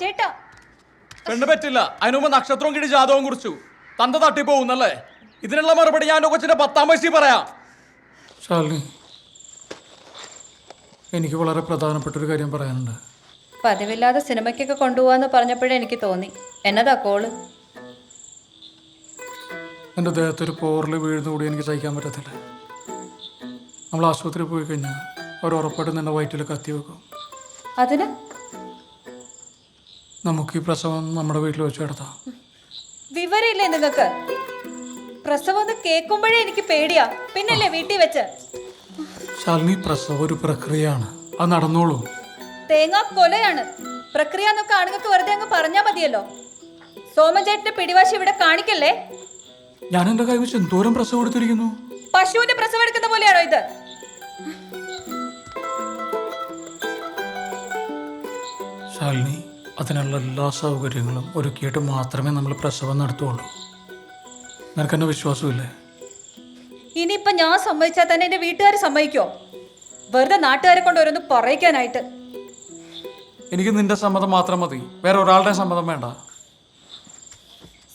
ചേട്ടാ പെണ്ണ് പറ്റില്ല. അതിനുമുമ്പ് നക്ഷത്രവും കിടി ജാതകവും കുറിച്ചു. തന്ത തട്ടിപ്പോകുന്നല്ലേ? ഇതിനുള്ള മറുപടി ഞാൻ കൊച്ചിന്റെ 10ാം വയസ്സിൽ പറയാം. ശാലിനി, എനിക്ക് വളരെ പ്രധാനപ്പെട്ടൊരു കാര്യം പറയാനുണ്ട്. പതിവില്ലാതെ സിനിമയ്ക്കൊക്കെ കൊണ്ടുപോകാന്ന് പറഞ്ഞപ്പോഴേ എനിക്ക് തോന്നി. എന്നതാ കോള്? എൻ്റെ ദേഹത്തൊരു പോറിൽ വീഴുന്നുകൂടി എനിക്ക് സഹിക്കാൻ പറ്റത്തില്ല. നമ്മൾ ആശുപത്രിയിൽ പോയി കഴിഞ്ഞാൽ അവർ ഉറപ്പായിട്ടും നിന്നെ വയറ്റിൽ കത്തി വെക്കും. അതിന് നമുക്ക് ഈ പ്രസവം നമ്മുടെ വീട്ടിൽ വെച്ച് നടത്താം. വിവരമില്ലേ നിങ്ങൾക്ക്? പ്രസവം ഒന്ന് കേൾക്കുമ്പോഴേ എനിക്ക് പേടിയാ, പിന്നല്ലേ വീട്ടിൽ വെച്ച്. ശാലിനി, പ്രസവം ഒരു പ്രക്രിയയാണ്, അത് നടന്നോളൂ. തേങ്ങാ കൊലയാണ് പ്രക്രിയ എന്നൊക്കെ ആണുങ്ങൾക്ക് വെറുതെ അങ്ങ് പറഞ്ഞാൽ മതിയല്ലോ. സോമൻ ചേട്ടന്റെ പിടിവാശി ഇവിടെ കാണിക്കല്ലേ. ഞാൻ എൻ്റെ കൈ വെച്ച് എന്തോരം പ്രസവം എടുത്തിരിക്കുന്നു. പശുവിന്റെ പ്രസവം എടുക്കുന്ന പോലെയാണോ ഇത്? ശാലിനി, അതിനുള്ള എല്ലാ സൗകര്യങ്ങളും ഒരുക്കിയിട്ട് മാത്രമേ നമ്മൾ പ്രസവം നടത്തുകയുള്ളൂ. നിനക്കെന്നെ വിശ്വാസമില്ലേ? ഇനിയിപ്പൊ ഞാൻ സമ്മതിച്ചാൽ തന്നെ എന്റെ വീട്ടുകാർ സമ്മതിക്കോ? വെറുതെ നാട്ടുകാരെ കൊണ്ട് ഓരോന്ന് പറയിക്കാനായിട്ട്. എനിക്ക് നിന്റെ സമ്മതം മാത്രം മതി, വേറെ ഒരാളുടെ സമ്മതം വേണ്ട.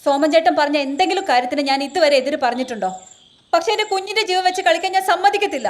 സോമൻ ചേട്ടൻ പറഞ്ഞ എന്തെങ്കിലും കാര്യത്തിന് ഞാൻ ഇതുവരെ എതിര് പറഞ്ഞിട്ടുണ്ടോ? പക്ഷെ എന്റെ കുഞ്ഞിന്റെ ജീവൻ വെച്ച് കളിക്കാൻ ഞാൻ സമ്മതിക്കത്തില്ല.